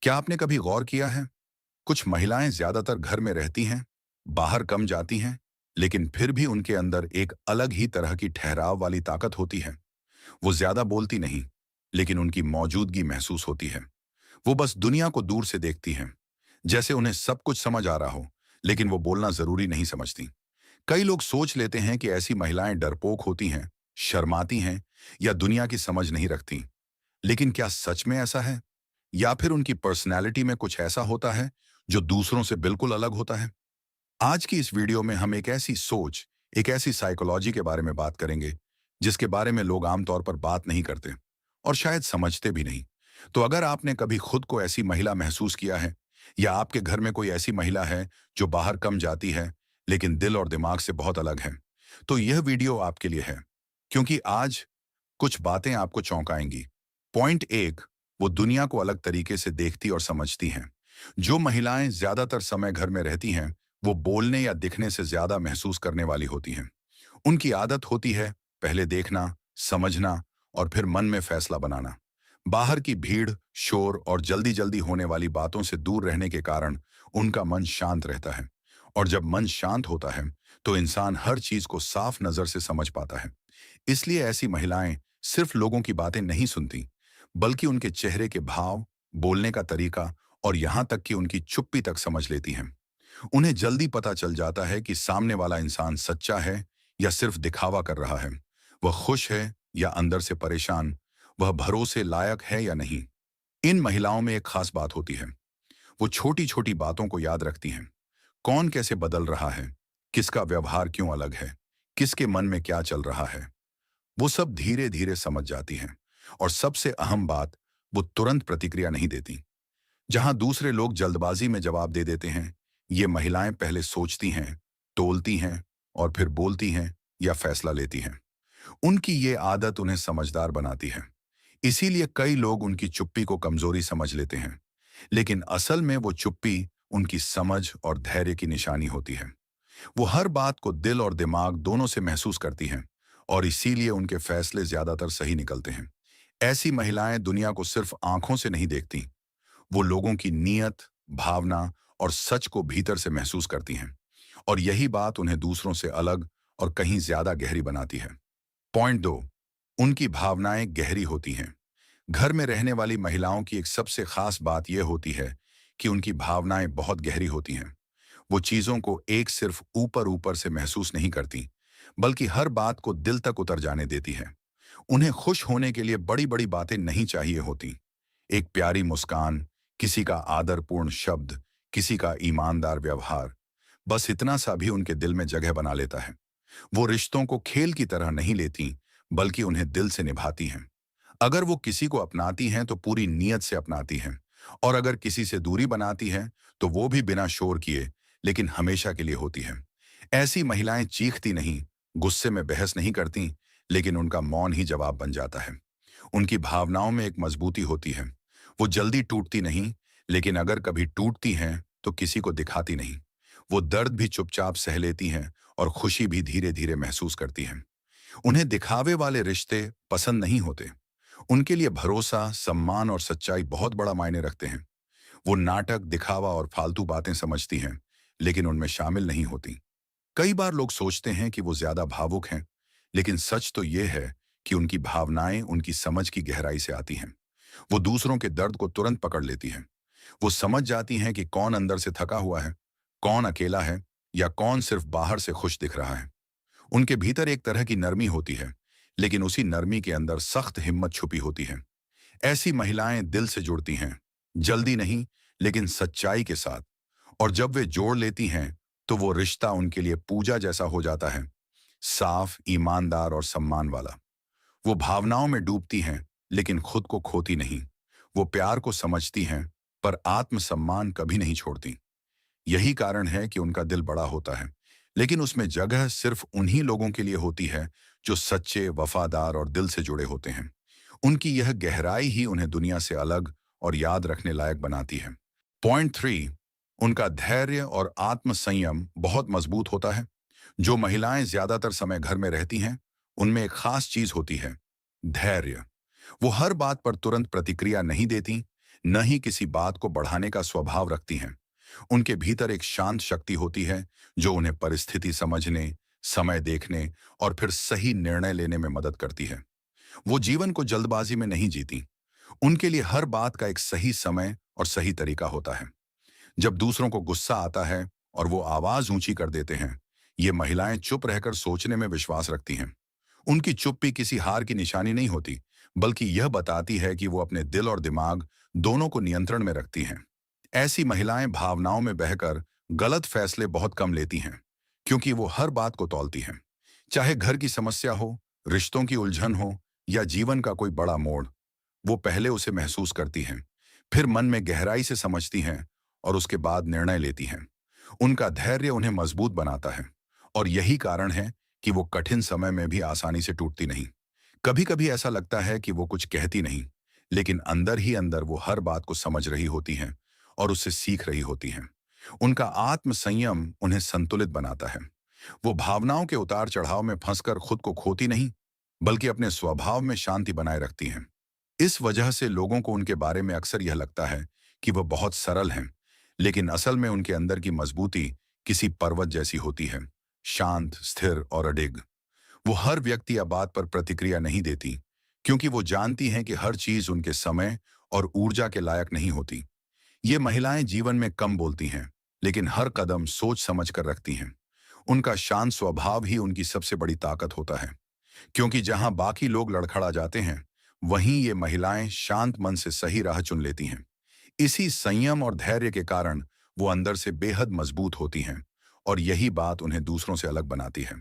क्या आपने कभी गौर किया है? कुछ महिलाएं ज्यादातर घर में रहती हैं, बाहर कम जाती हैं, लेकिन फिर भी उनके अंदर एक अलग ही तरह की ठहराव वाली ताकत होती है। वो ज्यादा बोलती नहीं, लेकिन उनकी मौजूदगी महसूस होती है। वो बस दुनिया को दूर से देखती हैं, जैसे उन्हें सब कुछ समझ आ रहा हो, लेकिन वो बोलना जरूरी नहीं समझती। कई लोग सोच लेते हैं कि ऐसी महिलाएं डरपोक होती हैं, शर्माती हैं या दुनिया की समझ नहीं रखती। लेकिन क्या सच में ऐसा है? या फिर उनकी पर्सनैलिटी में कुछ ऐसा होता है जो दूसरों से बिल्कुल अलग होता है? आज की इस वीडियो में हम एक ऐसी सोच, एक ऐसी साइकोलॉजी के बारे में बात करेंगे जिसके बारे में लोग आमतौर पर बात नहीं करते और शायद समझते भी नहीं। तो अगर आपने कभी खुद को ऐसी महिला महसूस किया है, या आपके घर में कोई ऐसी महिला है जो बाहर कम जाती है लेकिन दिल और दिमाग से बहुत अलग है, तो यह वीडियो आपके लिए है, क्योंकि आज कुछ बातें आपको चौंकाएंगी। पॉइंट एक, वो दुनिया को अलग तरीके से देखती और समझती हैं। जो महिलाएं ज्यादातर समय घर में रहती हैं, वो बोलने या दिखने से ज्यादा महसूस करने वाली होती हैं। उनकी आदत होती है पहले देखना, समझना और फिर मन में फैसला बनाना। बाहर की भीड़, शोर और जल्दी जल्दी होने वाली बातों से दूर रहने के कारण उनका मन शांत रहता है। और जब मन शांत होता है, तो इंसान हर चीज को साफ नजर से समझ पाता है। इसलिए ऐसी महिलाएं सिर्फ लोगों की बातें नहीं सुनती, बल्कि उनके चेहरे के भाव, बोलने का तरीका और यहां तक कि उनकी चुप्पी तक समझ लेती हैं। उन्हें जल्दी पता चल जाता है कि सामने वाला इंसान सच्चा है या सिर्फ दिखावा कर रहा है, वह खुश है या अंदर से परेशान, वह भरोसे लायक है या नहीं। इन महिलाओं में एक खास बात होती है, वो छोटी छोटी बातों को याद रखती हैं। कौन कैसे बदल रहा है, किसका व्यवहार क्यों अलग है, किसके मन में क्या चल रहा है, वो सब धीरे धीरे समझ जाती हैं। और सबसे अहम बात, वो तुरंत प्रतिक्रिया नहीं देती। जहां दूसरे लोग जल्दबाजी में जवाब दे देते हैं, ये महिलाएं पहले सोचती हैं, तोलती हैं और फिर बोलती हैं या फैसला लेती हैं। उनकी ये आदत उन्हें समझदार बनाती है। इसीलिए कई लोग उनकी चुप्पी को कमजोरी समझ लेते हैं, लेकिन असल में वो चुप्पी उनकी समझ और धैर्य की निशानी होती है। वो हर बात को दिल और दिमाग दोनों से महसूस करती हैं, और इसीलिए उनके फैसले ज्यादातर सही निकलते हैं। ऐसी महिलाएं दुनिया को सिर्फ आंखों से नहीं देखती, वो लोगों की नीयत, भावना और सच को भीतर से महसूस करती हैं। और यही बात उन्हें दूसरों से अलग और कहीं ज्यादा गहरी बनाती है। पॉइंट दो, उनकी भावनाएं गहरी होती हैं। घर में रहने वाली महिलाओं की एक सबसे खास बात यह होती है कि उनकी भावनाएं बहुत गहरी होती हैं। वो चीजों को एक सिर्फ ऊपर ऊपर से महसूस नहीं करती, बल्कि हर बात को दिल तक उतर जाने देती है। उन्हें खुश होने के लिए बड़ी बड़ी बातें नहीं चाहिए होती। एक प्यारी मुस्कान, किसी का आदरपूर्ण शब्द, किसी का ईमानदार व्यवहार, बस इतना सा भी उनके दिल में जगह बना लेता है। वो रिश्तों को खेल की तरह नहीं लेती, बल्कि उन्हें दिल से निभाती हैं। अगर वो किसी को अपनाती हैं तो पूरी नीयत से अपनाती हैं, और अगर किसी से दूरी बनाती हैं तो वो भी बिना शोर किए, लेकिन हमेशा के लिए होती हैं। ऐसी महिलाएं चीखती नहीं, गुस्से में बहस नहीं करती, लेकिन उनका मौन ही जवाब बन जाता है। उनकी भावनाओं में एक मजबूती होती है। वो जल्दी टूटती नहीं, लेकिन अगर कभी टूटती हैं तो किसी को दिखाती नहीं। वो दर्द भी चुपचाप सह लेती हैं और खुशी भी धीरे धीरे महसूस करती हैं। उन्हें दिखावे वाले रिश्ते पसंद नहीं होते। उनके लिए भरोसा, सम्मान और सच्चाई बहुत बड़ा मायने रखते हैं। वो नाटक, दिखावा और फालतू बातें समझती हैं, लेकिन उनमें शामिल नहीं होती। कई बार लोग सोचते हैं कि वो ज्यादा भावुक हैं, लेकिन सच तो ये है कि उनकी भावनाएं उनकी समझ की गहराई से आती हैं। वो दूसरों के दर्द को तुरंत पकड़ लेती हैं। वो समझ जाती हैं कि कौन अंदर से थका हुआ है, कौन अकेला है, या कौन सिर्फ बाहर से खुश दिख रहा है। उनके भीतर एक तरह की नरमी होती है, लेकिन उसी नरमी के अंदर सख्त हिम्मत छुपी होती है। ऐसी महिलाएं दिल से जुड़ती हैं, जल्दी नहीं, लेकिन सच्चाई के साथ। और जब वे जोड़ लेती हैं, तो वो रिश्ता उनके लिए पूजा जैसा हो जाता है, साफ, ईमानदार और सम्मान वाला। वो भावनाओं में डूबती हैं, लेकिन खुद को खोती नहीं। वो प्यार को समझती हैं, पर आत्मसम्मान कभी नहीं छोड़ती। यही कारण है कि उनका दिल बड़ा होता है, लेकिन उसमें जगह सिर्फ उन्हीं लोगों के लिए होती है जो सच्चे, वफादार और दिल से जुड़े होते हैं। उनकी यह गहराई ही उन्हें दुनिया से अलग और याद रखने लायक बनाती है। पॉइंट थ्री, उनका धैर्य और आत्मसंयम बहुत मजबूत होता है। जो महिलाएं ज्यादातर समय घर में रहती हैं, उनमें एक खास चीज होती है, धैर्य। वो हर बात पर तुरंत प्रतिक्रिया नहीं देती, न ही किसी बात को बढ़ाने का स्वभाव रखती हैं। उनके भीतर एक शांत शक्ति होती है जो उन्हें परिस्थिति समझने, समय देखने और फिर सही निर्णय लेने में मदद करती है। वो जीवन को जल्दबाजी में नहीं जीती। उनके लिए हर बात का एक सही समय और सही तरीका होता है। जब दूसरों को गुस्सा आता है और वो आवाज ऊंची कर देते हैं, ये महिलाएं चुप रहकर सोचने में विश्वास रखती हैं। उनकी चुप्पी किसी हार की निशानी नहीं होती, बल्कि यह बताती है कि वो अपने दिल और दिमाग दोनों को नियंत्रण में रखती हैं। ऐसी महिलाएं भावनाओं में बहकर गलत फैसले बहुत कम लेती हैं, क्योंकि वो हर बात को तौलती हैं। चाहे घर की समस्या हो, रिश्तों की उलझन हो या जीवन का कोई बड़ा मोड़, वो पहले उसे महसूस करती हैं, फिर मन में गहराई से समझती हैं और उसके बाद निर्णय लेती हैं। उनका धैर्य उन्हें मजबूत बनाता है और यही कारण है कि वो कठिन समय में भी आसानी से टूटती नहीं। कभी कभी ऐसा लगता है कि वो कुछ कहती नहीं, लेकिन अंदर ही अंदर वो हर बात को समझ रही होती हैं और उससे सीख रही होती हैं। उनका आत्म संयम उन्हें संतुलित बनाता है। वो भावनाओं के उतार चढ़ाव में फंसकर खुद को खोती नहीं, बल्कि अपने स्वभाव में शांति बनाए रखती हैं। इस वजह से लोगों को उनके बारे में अक्सर यह लगता है कि वह बहुत सरल हैं, लेकिन असल में उनके अंदर की मजबूती किसी पर्वत जैसी होती है, शांत, स्थिर और अडिग। वो हर व्यक्ति या बात पर प्रतिक्रिया नहीं देती, क्योंकि वो जानती हैं कि हर चीज उनके समय और ऊर्जा के लायक नहीं होती। ये महिलाएं जीवन में कम बोलती हैं, लेकिन हर कदम सोच समझ कर रखती हैं। उनका शांत स्वभाव ही उनकी सबसे बड़ी ताकत होता है, क्योंकि जहां बाकी लोग लड़खड़ा जाते हैं, वहीं ये महिलाएं शांत मन से सही राह चुन लेती हैं। इसी संयम और धैर्य के कारण वो अंदर से बेहद मजबूत होती हैं और यही बात उन्हें दूसरों से अलग बनाती है।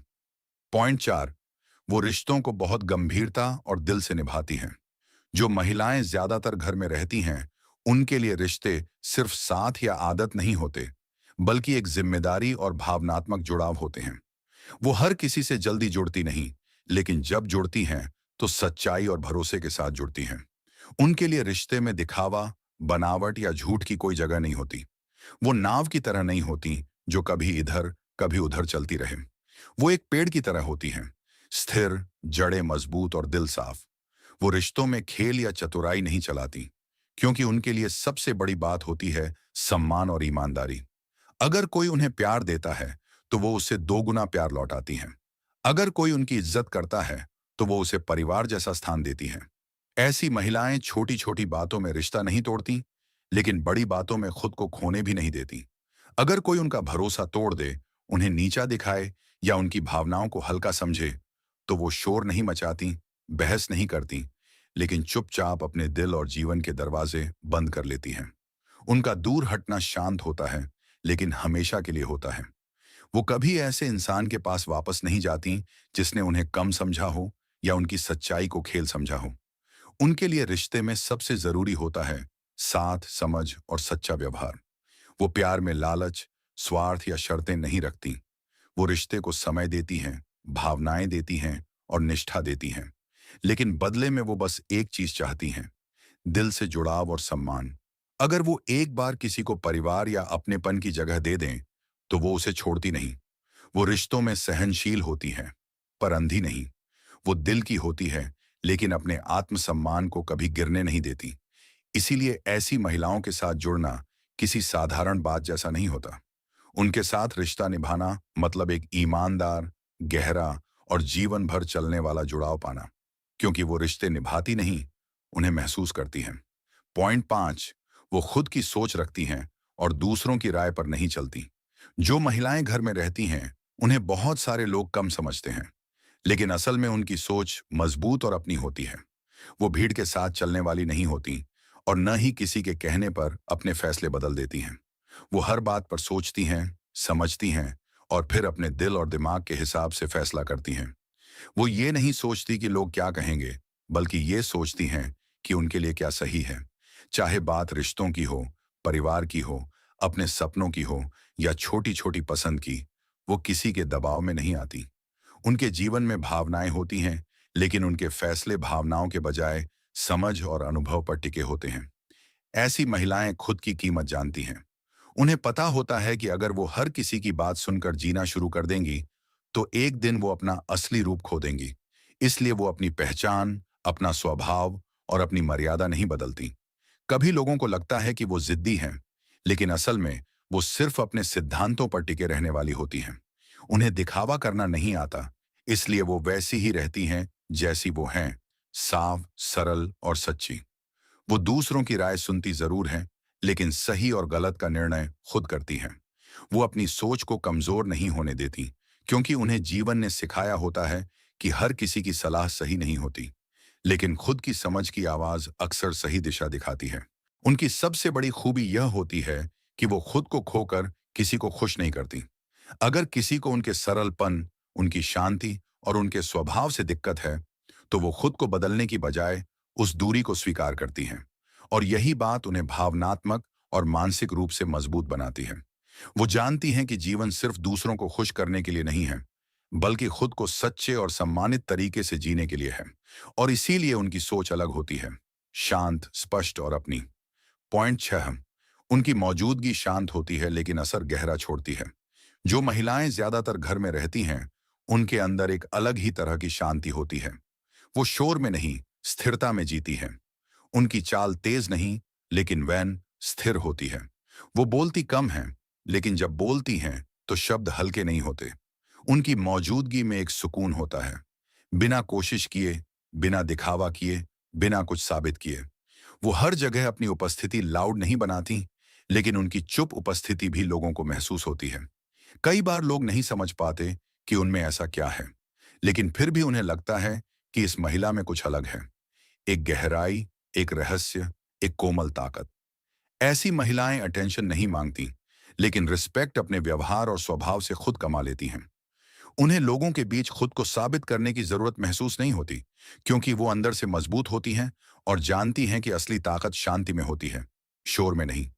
पॉइंट 4, वो रिश्तों को बहुत गंभीरता और दिल से निभाती हैं। जो महिलाएं ज्यादातर घर में रहती हैं, उनके लिए रिश्ते सिर्फ साथ या आदत नहीं होते, बल्कि एक जिम्मेदारी और भावनात्मक जुड़ाव होते हैं। वो हर किसी से जल्दी जुड़ती नहीं, लेकिन जब जुड़ती हैं तो सच्चाई और भरोसे के साथ जुड़ती हैं। उनके लिए रिश्ते में दिखावा, बनावट या झूठ की कोई जगह नहीं होती। वो नाव की तरह नहीं होती जो कभी इधर कभी उधर चलती रहे। वो एक पेड़ की तरह होती हैं, स्थिर, जड़ें मजबूत और दिल साफ। वो रिश्तों में खेल या चतुराई नहीं चलाती, क्योंकि उनके लिए सबसे बड़ी बात होती है सम्मान और ईमानदारी। अगर कोई उन्हें प्यार देता है, तो वो उसे दोगुना प्यार लौटाती हैं। अगर कोई उनकी इज्जत करता है, तो वो उसे परिवार जैसा स्थान देती हैं। ऐसी महिलाएं छोटी छोटी बातों में रिश्ता नहीं तोड़ती, लेकिन बड़ी बातों में खुद को खोने भी नहीं देती। अगर कोई उनका भरोसा तोड़ दे, उन्हें नीचा दिखाए या उनकी भावनाओं को हल्का समझे, तो वो शोर नहीं मचाती, बहस नहीं करती, लेकिन चुपचाप अपने दिल और जीवन के दरवाजे बंद कर लेती हैं। उनका दूर हटना शांत होता है, लेकिन हमेशा के लिए होता है। वो कभी ऐसे इंसान के पास वापस नहीं जाती जिसने उन्हें कम समझा हो या उनकी सच्चाई को खेल समझा हो। उनके लिए रिश्ते में सबसे जरूरी होता है साथ, समझ और सच्चा व्यवहार। वो प्यार में लालच, स्वार्थ या शर्तें नहीं रखती। वो रिश्ते को समय देती हैं, भावनाएं देती हैं और निष्ठा देती हैं। लेकिन बदले में वो बस एक चीज चाहती हैं, दिल से जुड़ाव और सम्मान। अगर वो एक बार किसी को परिवार या अपनेपन की जगह दे दें, तो वो उसे छोड़ती नहीं। वो रिश्तों में सहनशील होती हैं, पर अंधी नहीं। वो दिल की होती है, लेकिन अपने आत्मसम्मान को कभी गिरने नहीं देती। इसीलिए ऐसी महिलाओं के साथ जुड़ना किसी साधारण बात जैसा नहीं होता। उनके साथ रिश्ता निभाना मतलब एक ईमानदार, गहरा और जीवन भर चलने वाला जुड़ाव पाना, क्योंकि वो रिश्ते निभाती नहीं, उन्हें महसूस करती हैं। पॉइंट 5, वो खुद की सोच रखती हैं और दूसरों की राय पर नहीं चलती। जो महिलाएं घर में रहती हैं, उन्हें बहुत सारे लोग कम समझते हैं, लेकिन असल में उनकी सोच मजबूत और अपनी होती है। वो भीड़ के साथ चलने वाली नहीं होती और न ही किसी के कहने पर अपने फैसले बदल देती हैं। वो हर बात पर सोचती हैं, समझती हैं और फिर अपने दिल और दिमाग के हिसाब से फैसला करती हैं। वो ये नहीं सोचती कि लोग क्या कहेंगे, बल्कि ये सोचती हैं कि उनके लिए क्या सही है। चाहे बात रिश्तों की हो, परिवार की हो, अपने सपनों की हो या छोटी छोटी पसंद की, वो किसी के दबाव में नहीं आती। उनके जीवन में भावनाएं होती हैं, लेकिन उनके फैसले भावनाओं के बजाय समझ और अनुभव पर टिके होते हैं। ऐसी महिलाएं खुद की कीमत जानती हैं। उन्हें पता होता है कि अगर वो हर किसी की बात सुनकर जीना शुरू कर देंगी, तो एक दिन वो अपना असली रूप खो देंगी। इसलिए वो अपनी पहचान, अपना स्वभाव और अपनी मर्यादा नहीं बदलती। कभी लोगों को लगता है कि वो जिद्दी हैं, लेकिन असल में वो सिर्फ अपने सिद्धांतों पर टिके रहने वाली होती हैं। उन्हें दिखावा करना नहीं आता, इसलिए वो वैसी ही रहती हैं जैसी वो हैं, साफ, सरल और सच्ची। वो दूसरों की राय सुनती जरूर हैं, लेकिन सही और गलत का निर्णय खुद करती हैं। वो अपनी सोच को कमजोर नहीं होने देती, क्योंकि उन्हें जीवन ने सिखाया होता है कि हर किसी की सलाह सही नहीं होती, लेकिन खुद की समझ की आवाज अक्सर सही दिशा दिखाती है। उनकी सबसे बड़ी खूबी यह होती है कि वो खुद को खोकर किसी को खुश नहीं करती। अगर किसी को उनके सरलपन, उनकी शांति और उनके स्वभाव से दिक्कत है, तो वो खुद को बदलने की बजाय उस दूरी को स्वीकार करती हैं। और यही बात उन्हें भावनात्मक और मानसिक रूप से मजबूत बनाती है। वो जानती हैं कि जीवन सिर्फ दूसरों को खुश करने के लिए नहीं है, बल्कि खुद को सच्चे और सम्मानित तरीके से जीने के लिए है। और इसीलिए उनकी सोच अलग होती है, शांत, स्पष्ट और अपनी। पॉइंट 6, उनकी मौजूदगी शांत होती है लेकिन असर गहरा छोड़ती है। जो महिलाएं ज्यादातर घर में रहती हैं, उनके अंदर एक अलग ही तरह की शांति होती है। वो शोर में नहीं, स्थिरता में जीती हैं। उनकी चाल तेज नहीं, लेकिन वैन स्थिर होती है। वो बोलती कम हैं, लेकिन जब बोलती हैं तो शब्द हल्के नहीं होते। उनकी मौजूदगी में एक सुकून होता है, बिना कोशिश किए, बिना दिखावा किए, बिना कुछ साबित किए। वो हर जगह अपनी उपस्थिति लाउड नहीं बनाती, लेकिन उनकी चुप उपस्थिति भी लोगों को महसूस होती है। कई बार लोग नहीं समझ पाते कि उनमें ऐसा क्या है, लेकिन फिर भी उन्हें लगता है कि इस महिला में कुछ अलग है, एक गहराई, एक रहस्य, एक कोमल ताकत। ऐसी महिलाएं अटेंशन नहीं मांगती, लेकिन रिस्पेक्ट अपने व्यवहार और स्वभाव से खुद कमा लेती हैं। उन्हें लोगों के बीच खुद को साबित करने की जरूरत महसूस नहीं होती, क्योंकि वो अंदर से मजबूत होती हैं और जानती हैं कि असली ताकत शांति में होती है, शोर में नहीं।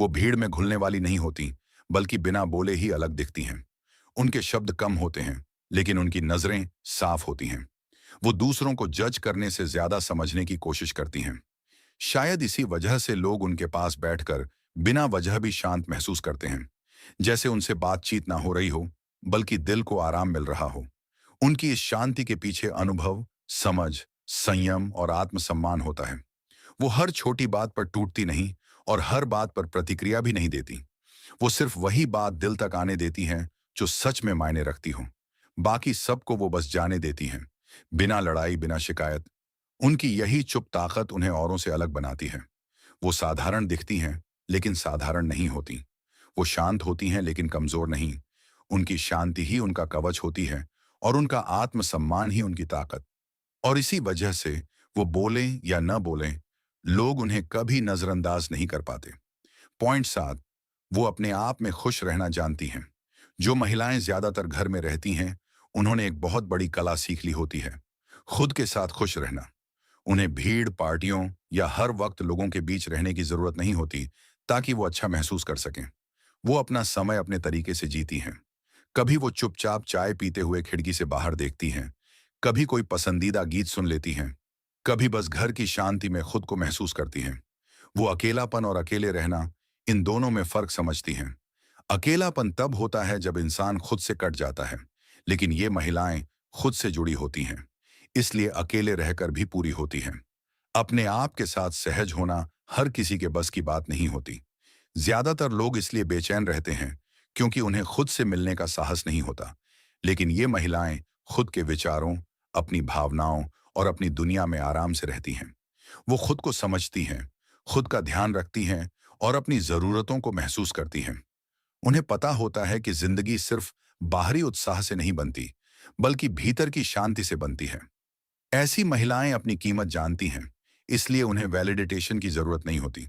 वो भीड़ में घुलने वाली नहीं होती, बल्कि बिना बोले ही अलग दिखती हैं। उनके शब्द कम होते हैं, लेकिन उनकी नजरें साफ होती हैं। वो दूसरों को जज करने से ज्यादा समझने की कोशिश करती हैं। शायद इसी वजह से लोग उनके पास बैठकर बिना वजह भी शांत महसूस करते हैं, जैसे उनसे बातचीत ना हो रही हो, बल्कि दिल को आराम मिल रहा हो। उनकी इस शांति के पीछे अनुभव, समझ, संयम और आत्मसम्मान होता है। वो हर छोटी बात पर टूटती नहीं और हर बात पर प्रतिक्रिया भी नहीं देती। वो सिर्फ वही बात दिल तक आने देती हैं जो सच में मायने रखती हो। बाकी सबको वो बस जाने देती हैं, बिना लड़ाई, बिना शिकायत। उनकी यही चुप ताकत उन्हें औरों से अलग बनाती है। वो साधारण दिखती हैं, लेकिन साधारण नहीं होती। वो शांत होती हैं, लेकिन कमजोर नहीं। उनकी शांति ही उनका कवच होती है और उनका आत्मसम्मान ही उनकी ताकत। और इसी वजह से वो बोलें या न बोलें, लोग उन्हें कभी नजरअंदाज नहीं कर पाते। पॉइंट 7, वो अपने आप में खुश रहना जानती हैं। जो महिलाएं ज्यादातर घर में रहती हैं, उन्होंने एक बहुत बड़ी कला सीख ली होती है, खुद के साथ खुश रहना। उन्हें भीड़, पार्टियों या हर वक्त लोगों के बीच रहने की जरूरत नहीं होती ताकि वो अच्छा महसूस कर सकें। वो अपना समय अपने तरीके से जीती हैं। कभी वो चुपचाप चाय पीते हुए खिड़की से बाहर देखती हैं, कभी कोई पसंदीदा गीत सुन लेती हैं, कभी बस घर की शांति में खुद को महसूस करती हैं। वो अकेलापन और अकेले रहना, इन दोनों में फर्क समझती हैं। अकेलापन तब होता है जब इंसान खुद से कट जाता है, लेकिन ये महिलाएं खुद से जुड़ी होती हैं, इसलिए अकेले रहकर भी पूरी होती हैं। अपने आप के साथ सहज होना हर किसी के बस की बात नहीं होती। ज्यादातर लोग इसलिए बेचैन रहते हैं क्योंकि उन्हें खुद से मिलने का साहस नहीं होता। लेकिन ये महिलाएं खुद के विचारों, अपनी भावनाओं और अपनी दुनिया में आराम से रहती हैं। वो खुद को समझती हैं, खुद का ध्यान रखती हैं और अपनी जरूरतों को महसूस करती हैं। उन्हें पता होता है कि जिंदगी सिर्फ बाहरी उत्साह से नहीं बनती, बल्कि भीतर की शांति से बनती है। ऐसी महिलाएं अपनी कीमत जानती हैं, इसलिए उन्हें वैलिडेटेशन की जरूरत नहीं होती।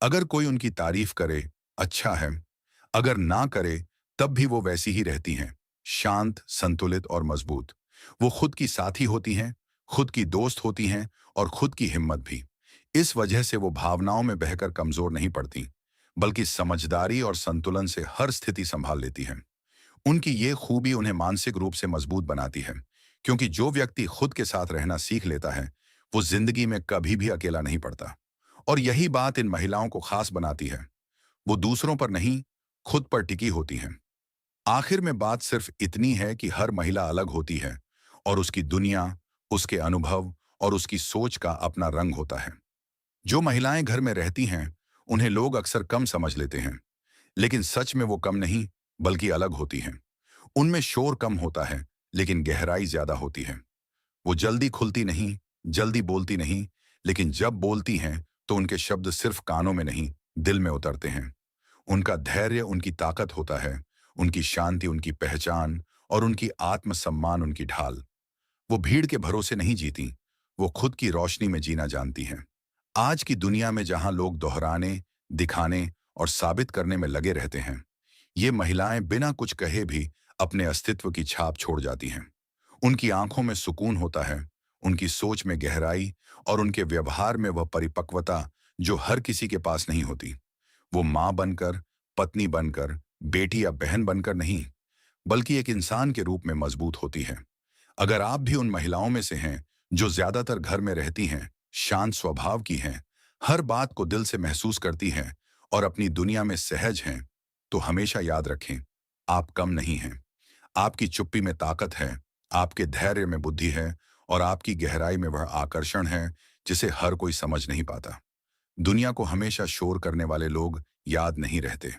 अगर कोई उनकी तारीफ करे, अच्छा है। अगर ना करे, तब भी वो वैसी ही रहती हैं, शांत, संतुलित और मजबूत। वो खुद की साथी होती हैं, खुद की दोस्त होती हैं और खुद की हिम्मत भी। इस वजह से वो भावनाओं में बहकर कमजोर नहीं पड़ती, बल्कि समझदारी और संतुलन से हर स्थिति संभाल लेती हैं। उनकी ये खूबी उन्हें मानसिक रूप से मजबूत बनाती है, क्योंकि जो व्यक्ति खुद के साथ रहना सीख लेता है, वो जिंदगी में कभी भी अकेला नहीं पड़ता। और यही बात इन महिलाओं को खास बनाती है। वो दूसरों पर नहीं, खुद पर टिकी होती हैं। आखिर में बात सिर्फ इतनी है कि हर महिला अलग होती है और उसकी दुनिया, उसके अनुभव और उसकी सोच का अपना रंग होता है। जो महिलाएं घर में रहती हैं, उन्हें लोग अक्सर कम समझ लेते हैं, लेकिन सच में वो कम नहीं, बल्कि अलग होती हैं। उनमें शोर कम होता है, लेकिन गहराई ज्यादा होती है। वो जल्दी खुलती नहीं, जल्दी बोलती नहीं, लेकिन जब बोलती हैं, तो उनके शब्द सिर्फ कानों में नहीं, दिल में उतरते हैं। उनका धैर्य उनकी ताकत होता है, उनकी शांति उनकी पहचान, और उनकी आत्मसम्मान उनकी ढाल। वो भीड़ के भरोसे नहीं जीती, वो खुद की रोशनी में जीना जानती हैं। आज की दुनिया में जहां लोग दोहराने, दिखाने और साबित करने में लगे रहते हैं, ये महिलाएं बिना कुछ कहे भी अपने अस्तित्व की छाप छोड़ जाती हैं। उनकी आंखों में सुकून होता है, उनकी सोच में गहराई, और उनके व्यवहार में वह परिपक्वता जो हर किसी के पास नहीं होती। वो माँ बनकर, पत्नी बनकर, बेटी या बहन बनकर नहीं, बल्कि एक इंसान के रूप में मजबूत होती है। अगर आप भी उन महिलाओं में से हैं जो ज्यादातर घर में रहती हैं, शांत स्वभाव की हैं, हर बात को दिल से महसूस करती हैं और अपनी दुनिया में सहज हैं, तो हमेशा याद रखें, आप कम नहीं हैं। आपकी चुप्पी में ताकत है, आपके धैर्य में बुद्धि है, और आपकी गहराई में वह आकर्षण है जिसे हर कोई समझ नहीं पाता। दुनिया को हमेशा शोर करने वाले लोग याद नहीं रहते।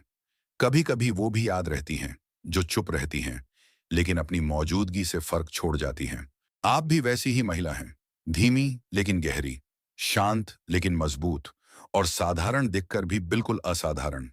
कभी कभी वो भी याद रहती हैं जो चुप रहती हैं, लेकिन अपनी मौजूदगी से फर्क छोड़ जाती हैं। आप भी वैसी ही महिला हैं, धीमी लेकिन गहरी, शांत लेकिन मजबूत, और साधारण दिखकर भी बिल्कुल असाधारण।